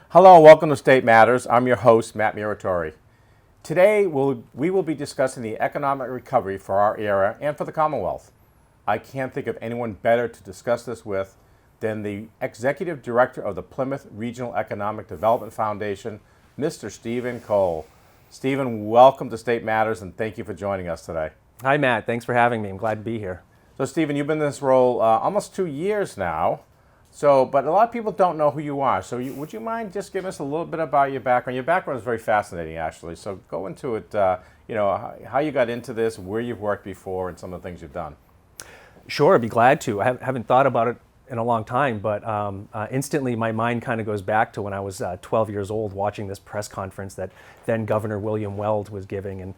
Hello and welcome to State Matters. I'm your host, Mathew Muratore. Today, we will be discussing the economic recovery for our area and for the Commonwealth. I can't think of anyone better to discuss this with than the Executive Director of the Plymouth Regional Economic Development Foundation, Mr. Stephen Cole. Stephen, welcome to State Matters and thank you for joining us today. Hi, Matt. Thanks for having me. I'm glad to be here. So, Stephen, you've been in this role almost 2 years now. But a lot of people don't know who you are. So would you mind just giving us a little bit about your background? Your background is very fascinating, actually. So go into it, how you got into this, where you've worked before, and some of the things you've done. Sure, I'd be glad to. I haven't thought about it in a long time, but instantly my mind kind of goes back to when I was 12 years old watching this press conference that then Governor William Weld was giving. And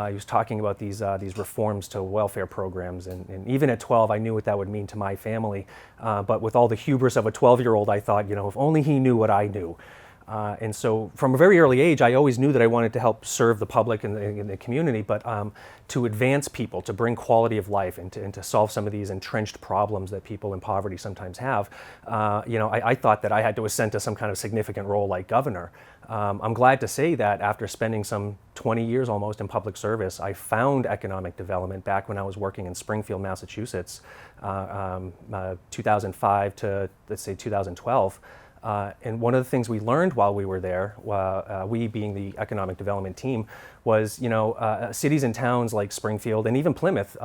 he was talking about these reforms to welfare programs, and even at 12, I knew what that would mean to my family. But with all the hubris of a 12-year-old, I thought, if only he knew what I knew. And so from a very early age, I always knew that I wanted to help serve the public and the community, but to advance people, to bring quality of life, and to solve some of these entrenched problems that people in poverty sometimes have. I thought that I had to ascend to some kind of significant role like governor. I'm glad to say that after spending some 20 years almost in public service, I found economic development back when I was working in Springfield, Massachusetts, 2005 to, let's say, 2012. And one of the things we learned while we were there, we being the economic development team, was, cities and towns like Springfield and even Plymouth,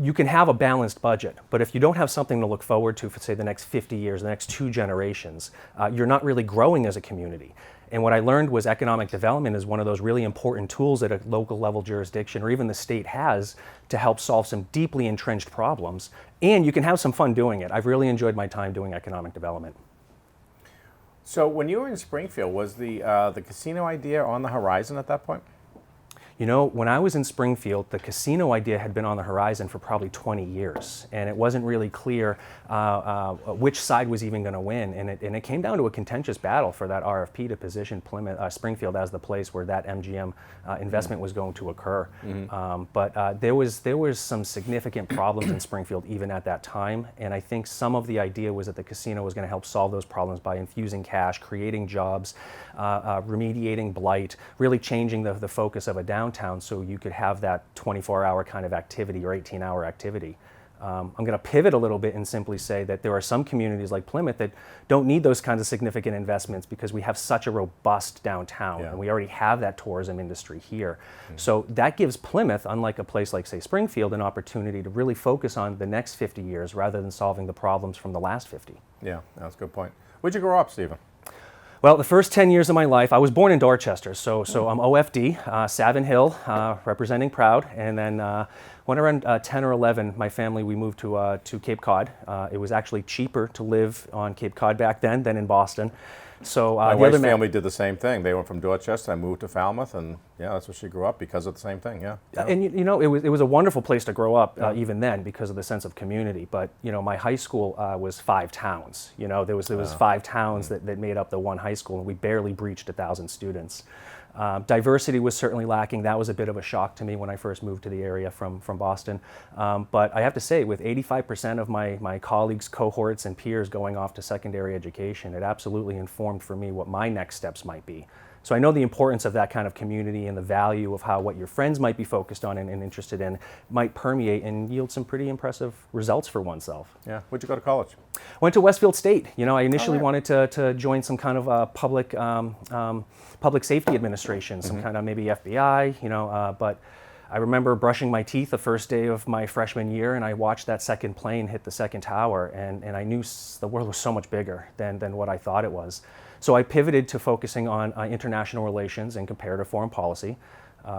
you can have a balanced budget, but if you don't have something to look forward to for, say, the next 50 years, the next 2 generations, you're not really growing as a community. And what I learned was economic development is one of those really important tools that a local level jurisdiction or even the state has to help solve some deeply entrenched problems. And you can have some fun doing it. I've really enjoyed my time doing economic development. So when you were in Springfield, was the casino idea on the horizon at that point? When I was in Springfield, the casino idea had been on the horizon for probably 20 years, and it wasn't really clear which side was even going to win, and it came down to a contentious battle for that RFP to position Springfield as the place where that MGM investment was going to occur. But there was some significant problems in Springfield even at that time, and I think some of the idea was that the casino was going to help solve those problems by infusing cash, creating jobs, remediating blight, really changing the focus of a downtown so you could have that 24-hour kind of activity or 18-hour activity. I'm going to pivot a little bit and simply say that there are some communities like Plymouth that don't need those kinds of significant investments because we have such a robust downtown, and we already have that tourism industry here. So that gives Plymouth, unlike a place like, say, Springfield, an opportunity to really focus on the next 50 years rather than solving the problems from the last 50. Yeah, that's a good point. Where'd you grow up, Stephen? Well, the first 10 years of my life, I was born in Dorchester, so I'm OFD, Savin Hill, representing proud, and then when around 10 or 11, my family, we moved to Cape Cod. It was actually cheaper to live on Cape Cod back then than in Boston. So my wife's family did the same thing. They went from Dorchester and moved to Falmouth, and that's where she grew up because of the same thing. And it was a wonderful place to grow up even then because of the sense of community. But my high school was 5 towns. There was 5 towns that made up the one high school, and we barely breached 1,000 students. Diversity was certainly lacking. That was a bit of a shock to me when I first moved to the area from Boston. But I have to say, with 85% of my colleagues, cohorts, and peers going off to secondary education, it absolutely informed for me what my next steps might be. So I know the importance of that kind of community and the value of how what your friends might be focused on and interested in might permeate and yield some pretty impressive results for oneself. Yeah. Where'd you go to college? Went to Westfield State. I initially wanted to join some kind of public safety administration, some kind of maybe FBI, but I remember brushing my teeth the first day of my freshman year, and I watched that second plane hit the second tower, and I knew the world was so much bigger than what I thought it was. So I pivoted to focusing on international relations and comparative foreign policy.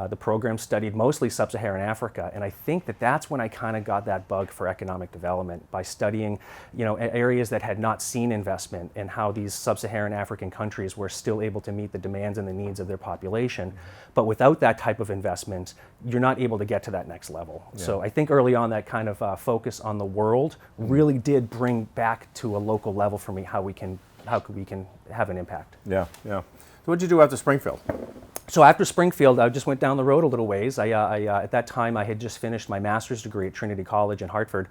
The program studied mostly sub-Saharan Africa, and I think that's when I kind of got that bug for economic development by studying, areas that had not seen investment and how these sub-Saharan African countries were still able to meet the demands and the needs of their population. But without that type of investment, you're not able to get to that next level. Yeah. So I think early on that kind of focus on the world really did bring back to a local level for me how we can have an impact. Yeah. So what did you do after Springfield? So after Springfield, I just went down the road a little ways. At that time, I had just finished my master's degree at Trinity College in Hartford.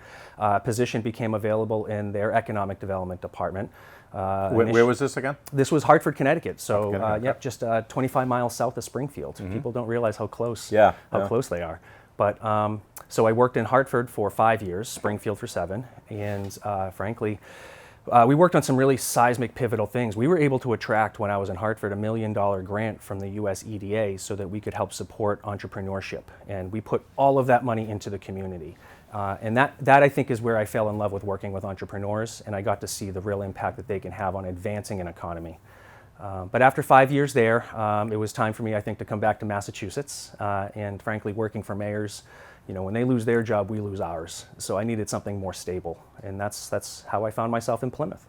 Position became available in their economic development department. Where was this again? This was Hartford, Connecticut. So, Connecticut, yep, just 25 miles south of Springfield. People don't realize how close, close they are. But so I worked in Hartford for 5 years, Springfield for 7, and frankly, we worked on some really seismic, pivotal things. We were able to attract, when I was in Hartford, $1 million grant from the US EDA so that we could help support entrepreneurship. And we put all of that money into the community. And that I think is where I fell in love with working with entrepreneurs, and I got to see the real impact that they can have on advancing an economy. But after 5 years there, it was time for me, I think, to come back to Massachusetts. And frankly, working for mayors, when they lose their job, we lose ours. So I needed something more stable, and that's how I found myself in Plymouth.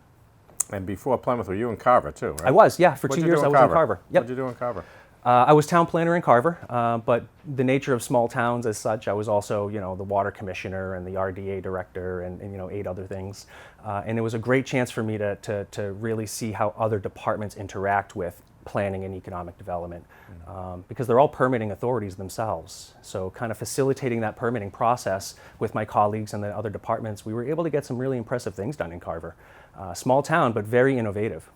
And before Plymouth, were you in Carver too, right? I was, yeah. For 2 years, I was in Carver. Yep. What did you do in Carver? I was town planner in Carver, but the nature of small towns as such, I was also, the water commissioner and the RDA director and 8 other things. And it was a great chance for me to really see how other departments interact with planning and economic development, because they're all permitting authorities themselves. So kind of facilitating that permitting process with my colleagues and the other departments, we were able to get some really impressive things done in Carver. Small town, but very innovative.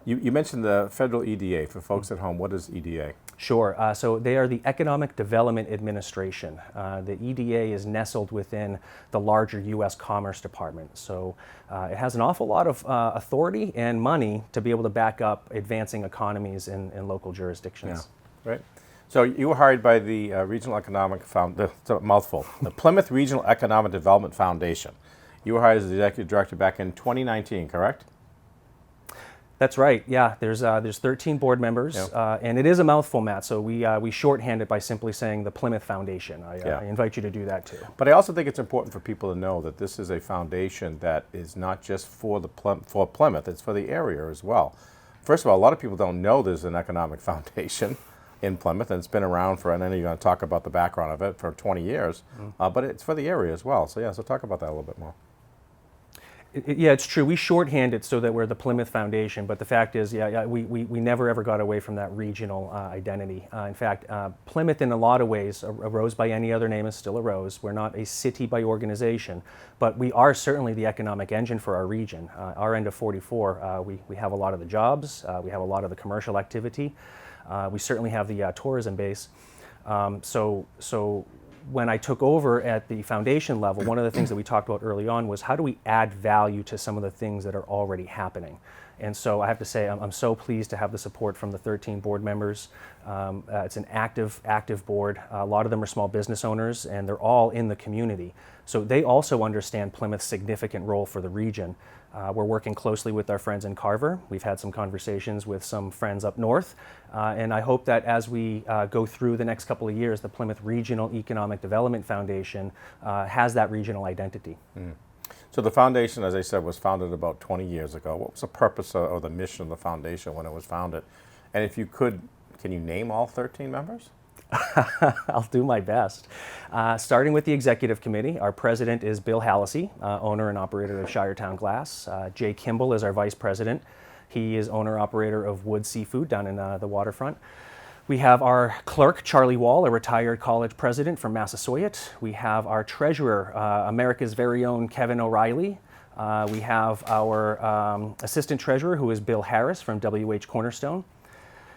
You mentioned the FederalEDA. For folks at home, what is EDA? Sure. So they are the Economic Development Administration. The EDA is nestled within the larger U.S. Commerce Department. So it has an awful lot of authority and money to be able to back up advancing economies in local jurisdictions. Yeah, right. So you were hired by the Regional Economic it's a mouthful, the Plymouth Regional Economic Development Foundation. You were hired as the executive director back in 2019, correct? That's right. Yeah, there's 13 board members, and it is a mouthful, Matt. So we shorthand it by simply saying the Plymouth Foundation. I invite you to do that too. But I also think it's important for people to know that this is a foundation that is not just for Plymouth; it's for the area as well. First of all, a lot of people don't know there's an economic foundation in Plymouth, and it's been around for, and I know you're going to talk about the background of it, for 20 years, but it's for the area as well. So so talk about that a little bit more. Yeah, it's true. We shorthand it so that we're the Plymouth Foundation, but the fact is, we never ever got away from that regional identity. In fact, Plymouth in a lot of ways arose by any other name and still arose. We're not a city by organization, but we are certainly the economic engine for our region. Our end of 44, we have a lot of the jobs, we have a lot of the commercial activity, we certainly have the tourism base. So when I took over at the foundation level, one of the things that we talked about early on was how do we add value to some of the things that are already happening. And so I have to say I'm so pleased to have the support from the 13 board members. It's an active board. A lot of them are small business owners, and they're all in the community. So they also understand Plymouth's significant role for the region. We're working closely with our friends in Carver. We've had some conversations with some friends up north, and I hope that as we go through the next couple of years, the Plymouth Regional Economic Development Foundation has that regional identity. So the foundation, as I said, was founded about 20 years ago. What was the purpose or the mission of the foundation when it was founded? And if you could, can you name all 13 members? I'll do my best. Starting with the executive committee, our president is Bill Hallisey, owner and operator of Shiretown Glass. Jay Kimball is our vice president. He is owner-operator of Wood Seafood down in the waterfront. We have our clerk, Charlie Wall, a retired college president from Massasoit. We have our treasurer, America's very own Kevin O'Reilly. We have our assistant treasurer, who is Bill Harris from WH Cornerstone.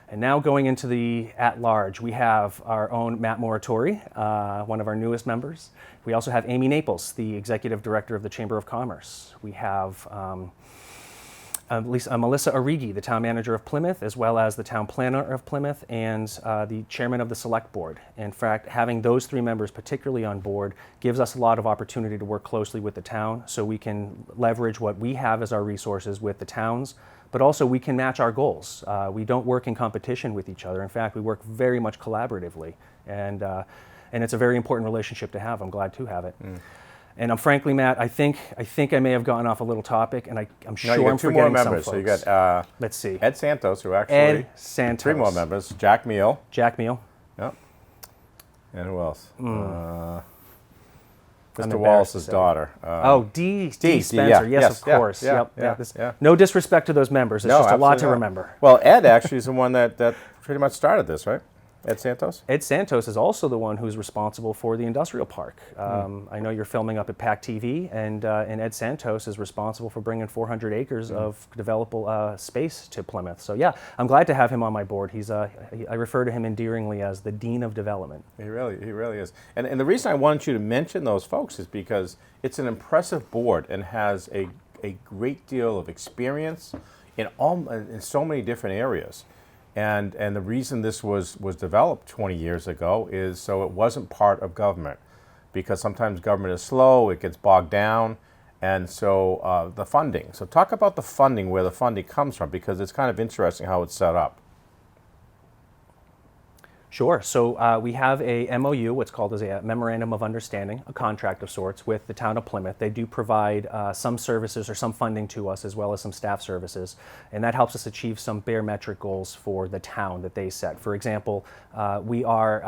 And now going into the at-large, we have our own Matt Muratore, one of our newest members. We also have Amy Naples, the executive director of the Chamber of Commerce. We have Melissa Origi, the town manager of Plymouth, as well as the town planner of Plymouth and the chairman of the select board. In fact, having those 3 members particularly on board gives us a lot of opportunity to work closely with the town so we can leverage what we have as our resources with the towns, but also we can match our goals. We don't work in competition with each other. In fact, we work very much collaboratively, and it's a very important relationship to have. I'm glad to have it. And I'm frankly, Matt, I think I may have gotten off a little topic, and I'm sure I'm forgetting some folks. So you got let's see, Ed Santos, who actually Ed Santos. 3 more members. Jack Meal. Jack Meal. Yep. And who else? I'm Mr. embarrassed Wallace's to say. daughter. Dee Dee, Spencer. yeah, Yes, of yeah, course. yeah, Yep. yeah, This- yeah. No disrespect to those members. It's No, just a lot absolutely to not. remember. Well, Ed actually is the one that pretty much started this, right? Ed Santos? Ed Santos is also the one who's responsible for the industrial park. I know you're filming up at PAC TV, and Ed Santos is responsible for bringing 400 acres of developable space to Plymouth. So yeah, I'm glad to have him on my board. I refer to him endearingly as the Dean of Development. He really is. And the reason I wanted you to mention those folks is because it's an impressive board and has a great deal of experience in so many different areas. And the reason this was developed 20 years ago is so it wasn't part of government, because sometimes government is slow, it gets bogged down, and so the funding. So talk about the funding, where the funding comes from, because it's kind of interesting how it's set up. Sure. So we have a MOU, what's called as a Memorandum of Understanding, a contract of sorts with the town of Plymouth. They do provide some services or some funding to us, as well as some staff services, and that helps us achieve some barometric goals for the town that they set. For example, we are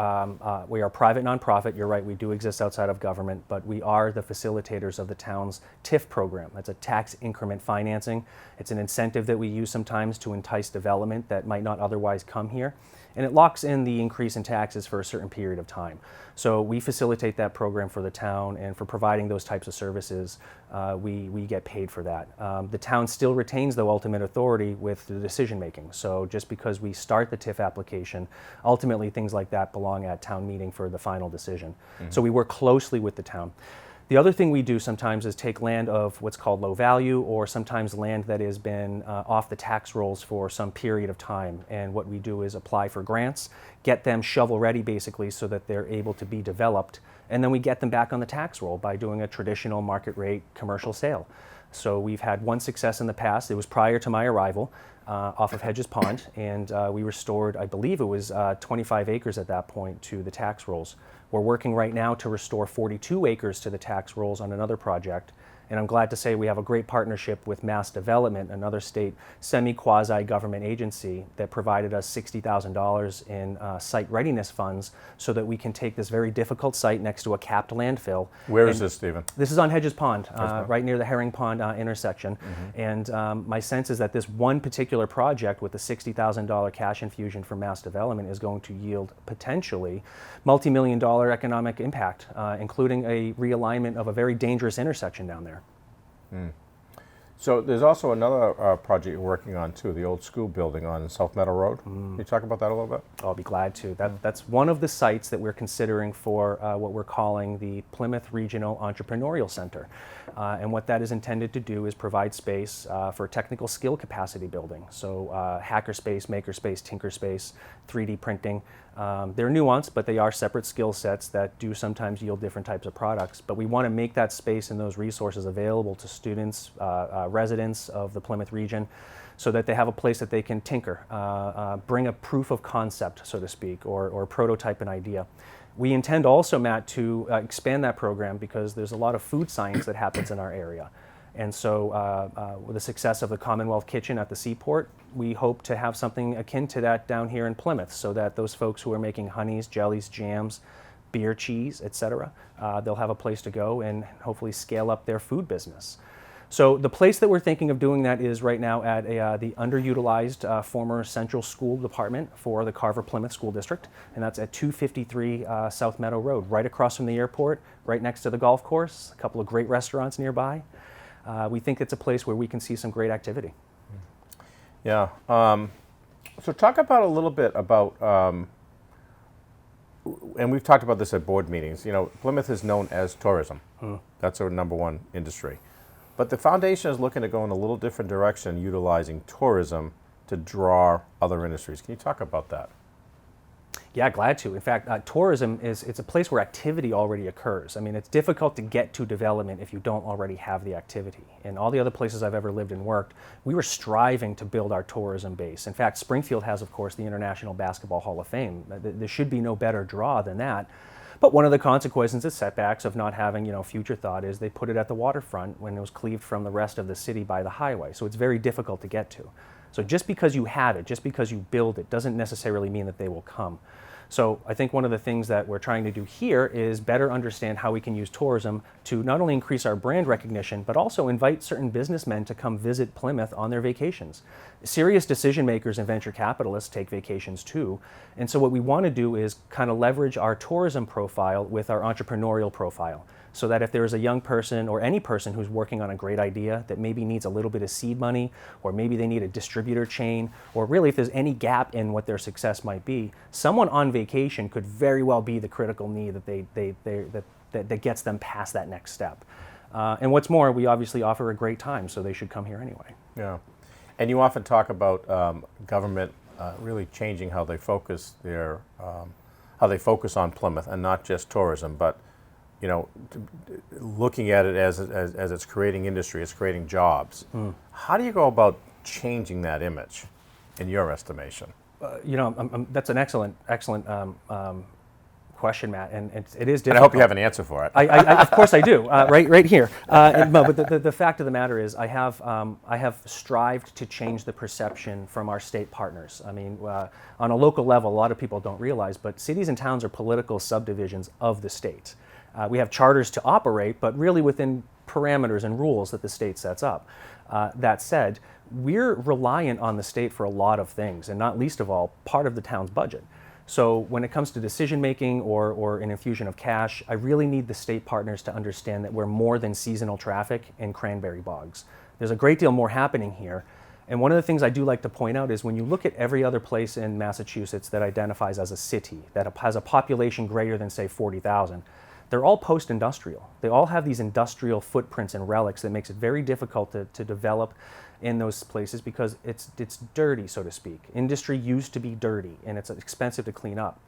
private nonprofit. You're right, we do exist outside of government, but we are the facilitators of the town's TIF program. That's a tax increment financing. It's an incentive that we use sometimes to entice development that might not otherwise come here. And it locks in the increase in taxes for a certain period of time. So we facilitate that program for the town, and for providing those types of services, we get paid for that. The town still retains the ultimate authority with the decision making. So just because we start the TIF application, ultimately things like that belong at town meeting for the final decision. So we work closely with the town. The other thing we do sometimes is take land of what's called low value, or sometimes land that has been off the tax rolls for some period of time. And what we do is apply for grants, get them shovel ready basically so that they're able to be developed. And then we get them back on the tax roll by doing a traditional market rate commercial sale. So we've had one success in the past. It was prior to my arrival off of Hedges Pond, and we restored, I believe it was 25 acres at that point to the tax rolls. We're working right now to restore 42 acres to the tax rolls on another project. And I'm glad to say we have a great partnership with MAZ Development, another state semi-quasi-government agency that provided us $60,000 in site readiness funds so that we can take this very difficult site next to a capped landfill. Where is this, Stephen? This is on Hedges Pond, right near the Herring Pond intersection. And my sense is that this one particular project with the $60,000 cash infusion from MAZ Development is going to yield potentially multi-million-dollar economic impact, including a realignment of a very dangerous intersection down there. So there's also another project you're working on too, the old school building on South Meadow Road. Can you talk about that a little bit? I'll be glad to. That's one of the sites that we're considering for what we're calling the Plymouth Regional Entrepreneurial Center. And what that is intended to do is provide space for technical skill capacity building. So hackerspace, makerspace, tinkerspace, 3D printing. They're nuanced, but they are separate skill sets that do sometimes yield different types of products. But we want to make that space and those resources available to students, residents of the Plymouth region, so that they have a place that they can tinker, bring a proof of concept, so to speak, or prototype an idea. We intend also, Matt, to expand that program because there's a lot of food science that happens in our area. And so with the success of the Commonwealth Kitchen at the Seaport, we hope to have something akin to that down here in Plymouth, so that those folks who are making honeys, jellies, jams, beer, cheese, etc., they'll have a place to go and hopefully scale up their food business. So the place that we're thinking of doing that is right now at the underutilized former Central School Department for the Carver Plymouth School District, and that's at 253 South Meadow Road, right across from the airport, right next to the golf course, a couple of great restaurants nearby. We think it's a place where we can see some great activity. Yeah. So talk about a little bit about, and we've talked about this at board meetings, you know, Plymouth is known as tourism. That's our number one industry. But the foundation is looking to go in a little different direction, utilizing tourism to draw other industries. Can you talk about that? Yeah, glad to. In fact, tourism it's a place where activity already occurs. I mean, it's difficult to get to development if you don't already have the activity. In all the other places I've ever lived and worked, we were striving to build our tourism base. In fact, Springfield has, of course, the International Basketball Hall of Fame. There should be no better draw than that. But one of the consequences and setbacks of not having, future thought is they put it at the waterfront when it was cleaved from the rest of the city by the highway. So it's very difficult to get to. So just because you have it, just because you build it, doesn't necessarily mean that they will come. So I think one of the things that we're trying to do here is better understand how we can use tourism to not only increase our brand recognition, but also invite certain businessmen to come visit Plymouth on their vacations. Serious decision makers and venture capitalists take vacations too. And so what we want to do is kind of leverage our tourism profile with our entrepreneurial profile, so that if there's a young person or any person who's working on a great idea that maybe needs a little bit of seed money, or maybe they need a distributor chain, or really if there's any gap in what their success might be, someone on vacation could very well be the critical need that gets them past that next step. And what's more, we obviously offer a great time, so they should come here anyway. Yeah, and you often talk about government really changing how they focus on Plymouth, and not just tourism, but looking at it as it's creating industry, it's creating jobs. How do you go about changing that image, in your estimation? That's an excellent question, Matt, and it is difficult. And I hope you have an answer for it. Of course I do, right here. But the fact of the matter is, I have strived to change the perception from our state partners. I mean, on a local level, a lot of people don't realize, but cities and towns are political subdivisions of the state. We have charters to operate, but really within parameters and rules that the state sets up. That said, we're reliant on the state for a lot of things, and not least of all, part of the town's budget. So when it comes to decision making or an infusion of cash, I really need the state partners to understand that we're more than seasonal traffic and cranberry bogs. There's a great deal more happening here. And one of the things I do like to point out is when you look at every other place in Massachusetts that identifies as a city, that has a population greater than, say, 40,000, they're all post-industrial. They all have these industrial footprints and relics that makes it very difficult to develop in those places, because it's dirty, so to speak. Industry used to be dirty, and it's expensive to clean up.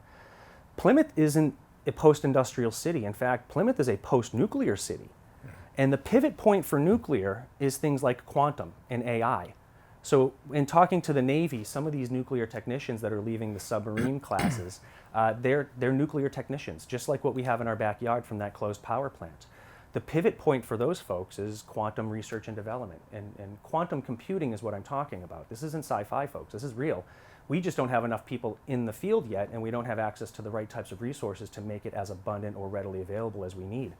Plymouth isn't a post-industrial city. In fact, Plymouth is a post-nuclear city. And the pivot point for nuclear is things like quantum and AI. So in talking to the Navy, some of these nuclear technicians that are leaving the submarine classes, they're nuclear technicians, just like what we have in our backyard from that closed power plant. The pivot point for those folks is quantum research and development. And quantum computing is what I'm talking about. This isn't sci-fi, folks. This is real. We just don't have enough people in the field yet, and we don't have access to the right types of resources to make it as abundant or readily available as we need.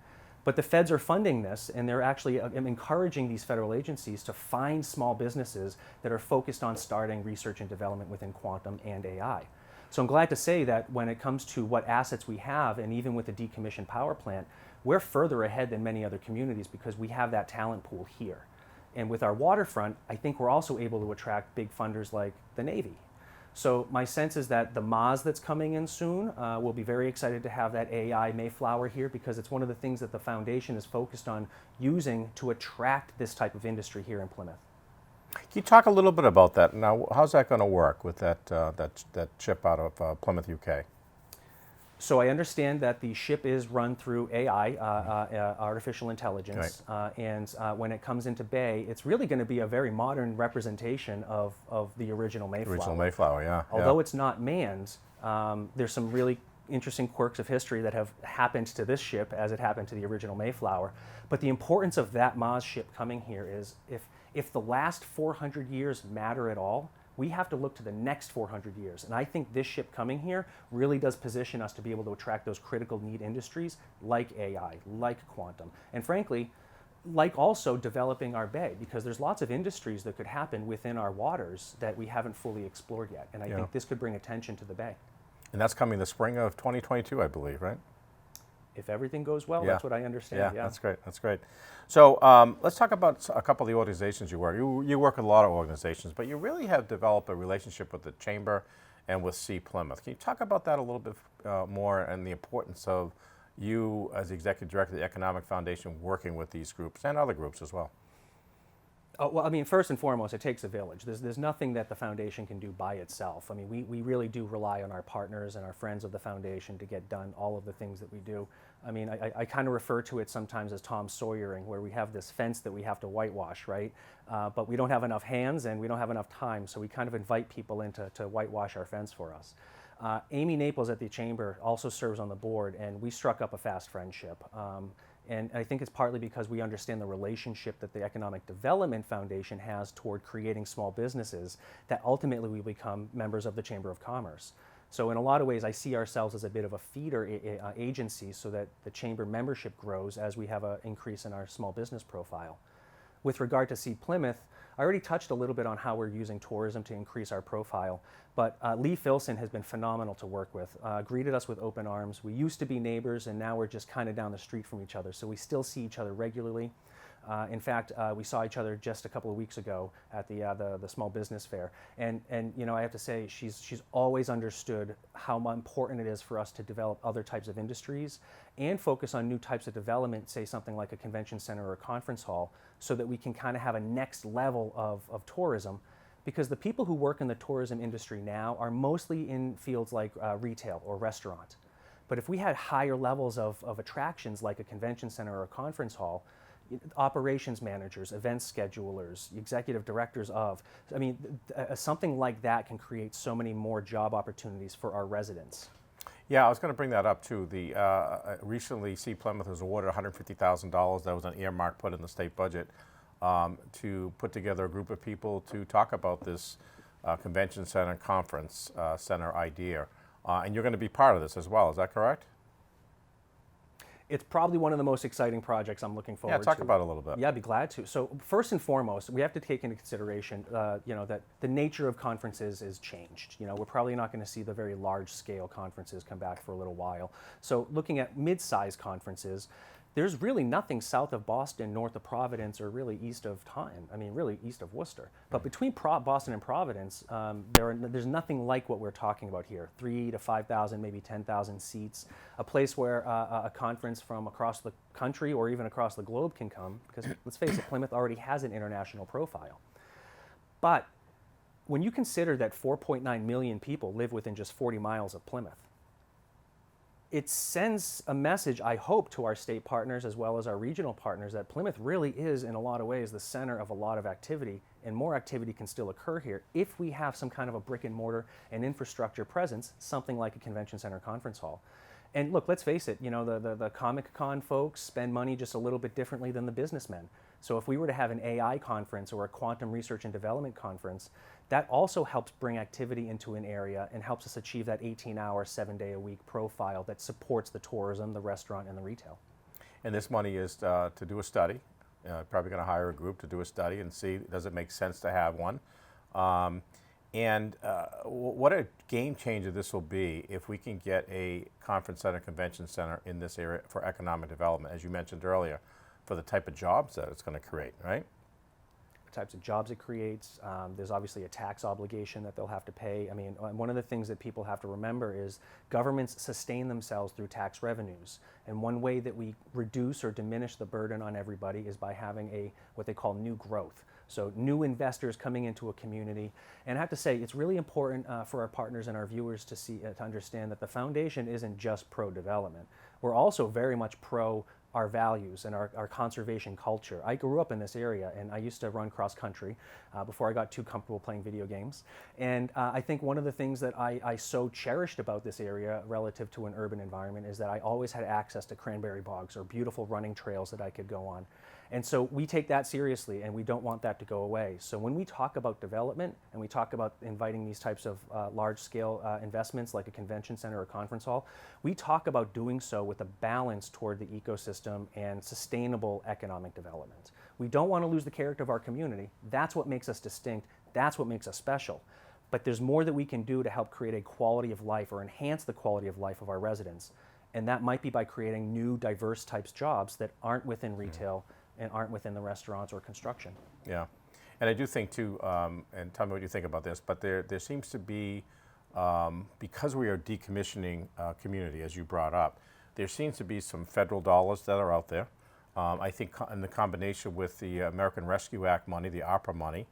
But the feds are funding this, and they're actually encouraging these federal agencies to find small businesses that are focused on starting research and development within quantum and AI. So I'm glad to say that when it comes to what assets we have, and even with the decommissioned power plant, we're further ahead than many other communities because we have that talent pool here. And with our waterfront, I think we're also able to attract big funders like the Navy. So my sense is that the MAZ that's coming in soon, we'll be very excited to have that AI Mayflower here, because it's one of the things that the foundation is focused on using to attract this type of industry here in Plymouth. Can you talk a little bit about that? Now, how's that going to work with that ship out of Plymouth, UK? So I understand that the ship is run through AI, artificial intelligence, Right. And when it comes into bay, it's really going to be a very modern representation of the original Mayflower. Original Mayflower, yeah. Although it's not manned, there's some really interesting quirks of history that have happened to this ship as it happened to the original Mayflower. But the importance of that MAZ ship coming here is if the last 400 years matter at all, we have to look to the next 400 years. And I think this ship coming here really does position us to be able to attract those critical need industries like AI, like quantum, and frankly, like also developing our bay, because there's lots of industries that could happen within our waters that we haven't fully explored yet. And I think this could bring attention to the bay. And that's coming the spring of 2022, I believe, right? If everything goes well, that's what I understand. Yeah, that's great. That's great. So let's talk about a couple of the organizations you work. You work with a lot of organizations, but you really have developed a relationship with the Chamber and with Sea Plymouth. Can you talk about that a little bit more, and the importance of you as the Executive Director of the Economic Foundation working with these groups and other groups as well? Well, I mean, first and foremost, it takes a village. There's nothing that the foundation can do by itself. I mean, we really do rely on our partners and our friends of the foundation to get done all of the things that we do. I mean, I kind of refer to it sometimes as Tom Sawyering, where we have this fence that we have to whitewash, right? But we don't have enough hands and we don't have enough time, so we kind of invite people in to whitewash our fence for us. Amy Naples at the Chamber also serves on the board, and we struck up a fast friendship. And I think it's partly because we understand the relationship that the Economic Development Foundation has toward creating small businesses that ultimately will become members of the Chamber of Commerce. So in a lot of ways, I see ourselves as a bit of a feeder agency so that the chamber membership grows as we have an increase in our small business profile. With regard to See Plymouth, I already touched a little bit on how we're using tourism to increase our profile, but Lee Filson has been phenomenal to work with, greeted us with open arms. We used to be neighbors, and now we're just kind of down the street from each other, so we still see each other regularly. In fact, we saw each other just a couple of weeks ago at the small business fair, and you know, I have to say she's always understood how important it is for us to develop other types of industries and focus on new types of development, say something like a convention center or a conference hall, so that we can kind of have a next level of tourism. Because the people who work in the tourism industry now are mostly in fields like retail or restaurant. But if we had higher levels of attractions like a convention center or a conference hall, operations managers, event schedulers, executive directors of, I mean, something like that can create so many more job opportunities for our residents. Yeah, I was going to bring that up too. Recently, See Plymouth was awarded $150,000. That was an earmark put in the state budget to put together a group of people to talk about this convention center, conference center idea. And you're going to be part of this as well, is that correct? It's probably one of the most exciting projects I'm looking forward to. Yeah, talk about it a little bit. Yeah, I'd be glad to. So first and foremost, we have to take into consideration, you know, that the nature of conferences is changed. You know, we're probably not going to see the very large-scale conferences come back for a little while. So looking at mid-sized conferences, there's really nothing south of Boston, north of Providence, or really east of really east of Worcester. But between Boston and Providence, there's nothing like what we're talking about here. 3,000 to 5,000, maybe 10,000 seats. A place where a conference from across the country or even across the globe can come, because let's face it, Plymouth already has an international profile. But when you consider that 4.9 million people live within just 40 miles of Plymouth, it sends a message, I hope, to our state partners as well as our regional partners that Plymouth really is, in a lot of ways, the center of a lot of activity, and more activity can still occur here if we have some kind of a brick and mortar and infrastructure presence, something like a convention center conference hall. And look, let's face it, you know, the Comic-Con folks spend money just a little bit differently than the businessmen. So if we were to have an AI conference or a quantum research and development conference, that also helps bring activity into an area and helps us achieve that 18-hour, 7-day-a-week profile that supports the tourism, the restaurant, and the retail. And this money is to do a study. Probably going to hire a group to do a study and see, does it make sense to have one? What a game changer this will be if we can get a conference center, convention center in this area for economic development, as you mentioned earlier, for the type of jobs that it's going to create, right? The types of jobs it creates. There's obviously a tax obligation that they'll have to pay. I mean, one of the things that people have to remember is governments sustain themselves through tax revenues. And one way that we reduce or diminish the burden on everybody is by having what they call new growth. So new investors coming into a community. And I have to say, it's really important for our partners and our viewers to understand that the foundation isn't just pro-development. We're also very much pro our values and our conservation culture. I grew up in this area, and I used to run cross country before I got too comfortable playing video games. And I think one of the things that I so cherished about this area relative to an urban environment is that I always had access to cranberry bogs or beautiful running trails that I could go on. And so we take that seriously, and we don't want that to go away. So when we talk about development and we talk about inviting these types of large-scale investments like a convention center or conference hall, we talk about doing so with a balance toward the ecosystem and sustainable economic development. We don't want to lose the character of our community. That's what makes us distinct. That's what makes us special. But there's more that we can do to help create a quality of life or enhance the quality of life of our residents. And that might be by creating new, diverse types of jobs that aren't within retail and aren't within the restaurants or construction. Yeah, and I do think too, and tell me what you think about this, but there seems to be, because we are a decommissioning community, as you brought up, there seems to be some federal dollars that are out there. I think in the combination with the American Rescue Act money, the ARPA money,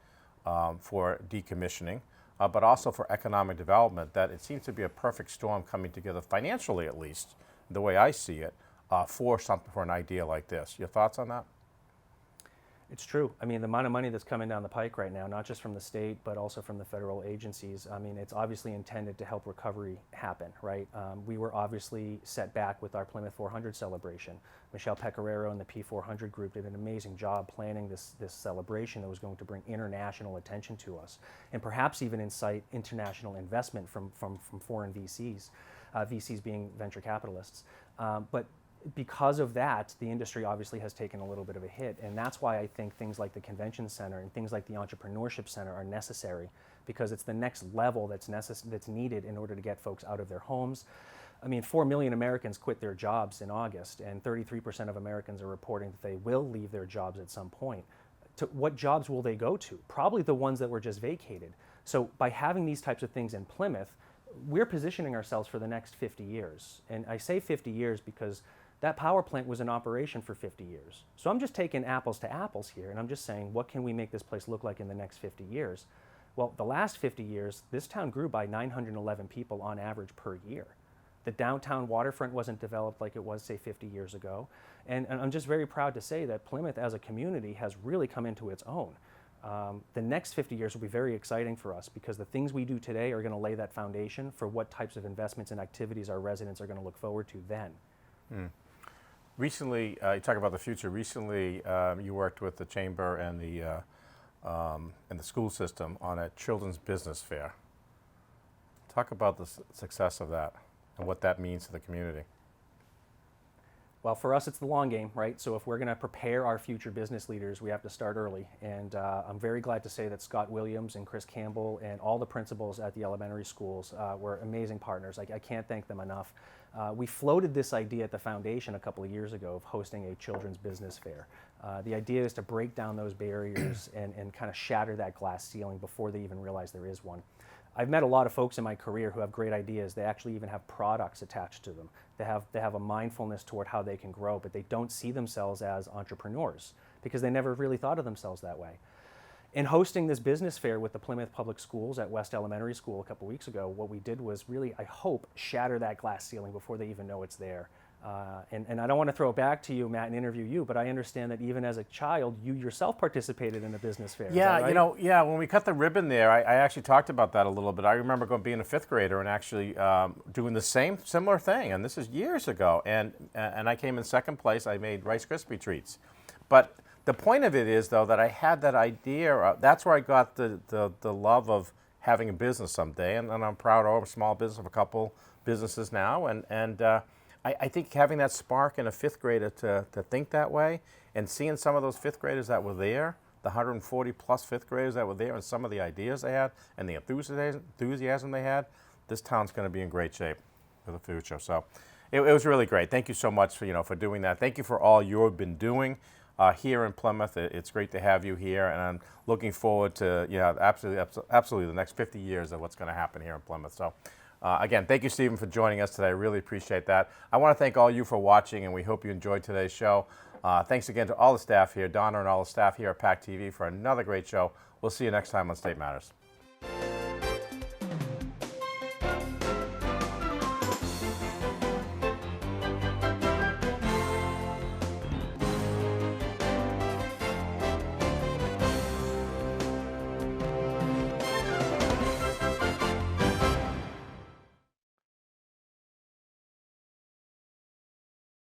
for decommissioning, but also for economic development, that it seems to be a perfect storm coming together, financially at least, the way I see it, for an idea like this. Your thoughts on that? It's true. I mean, the amount of money that's coming down the pike right now, not just from the state, but also from the federal agencies, I mean, it's obviously intended to help recovery happen, right? We were obviously set back with our Plymouth 400 celebration. Michelle Pecoraro and the P400 group did an amazing job planning this celebration that was going to bring international attention to us and perhaps even incite international investment from foreign VCs, VCs being venture capitalists. But because of that, the industry obviously has taken a little bit of a hit, and that's why I think things like the Convention Center and things like the Entrepreneurship Center are necessary, because it's the next level that's needed in order to get folks out of their homes. I mean, 4 million Americans quit their jobs in August, and 33% of Americans are reporting that they will leave their jobs at some point. What jobs will they go to? Probably the ones that were just vacated. So by having these types of things in Plymouth, we're positioning ourselves for the next 50 years. And I say 50 years because that power plant was in operation for 50 years. So I'm just taking apples to apples here, and I'm just saying, what can we make this place look like in the next 50 years? Well, the last 50 years, this town grew by 911 people on average per year. The downtown waterfront wasn't developed like it was, say, 50 years ago. And I'm just very proud to say that Plymouth as a community has really come into its own. The next 50 years will be very exciting for us because the things we do today are going to lay that foundation for what types of investments and activities our residents are going to look forward to then. Recently, you talk about the future. Recently, you worked with the chamber and the school system on a children's business fair. Talk about the success of that and what that means to the community. Well, for us, it's the long game, right? So if we're going to prepare our future business leaders, we have to start early. And I'm very glad to say that Scott Williams and Chris Campbell and all the principals at the elementary schools were amazing partners. I can't thank them enough. We floated this idea at the foundation a couple of years ago of hosting a children's business fair. The idea is to break down those barriers and kind of shatter that glass ceiling before they even realize there is one. I've met a lot of folks in my career who have great ideas. They actually even have products attached to them. They have a mindfulness toward how they can grow, but they don't see themselves as entrepreneurs because they never really thought of themselves that way. In hosting this business fair with the Plymouth Public Schools at West Elementary School a couple weeks ago, what we did was really, I hope, shatter that glass ceiling before they even know it's there. And I don't want to throw it back to you, Matt, and interview you, but I understand that even as a child, you yourself participated in a business fair. Yeah, right? when we cut the ribbon there, I actually talked about that a little bit. I remember being a fifth grader and actually doing the similar thing, and this is years ago. And I came in second place. I made Rice Krispie treats. But the point of it is, though, that I had that idea. That's where I got the love of having a business someday, and I'm proud of a small business of a couple businesses now, and I think having that spark in a fifth grader to think that way and seeing some of those fifth graders that were there, the 140 plus fifth graders that were there and some of the ideas they had and the enthusiasm they had, this town's going to be in great shape for the future. So it was really great. Thank you so much for doing that. Thank you for all you've been doing here in Plymouth. It's great to have you here, and I'm looking forward to absolutely the next 50 years of what's going to happen here in Plymouth. So. Again, thank you, Stephen, for joining us today. I really appreciate that. I want to thank all you for watching, and we hope you enjoyed today's show. Thanks again to all the staff here, Donna and all the staff here at PAC TV for another great show. We'll see you next time on State Matters.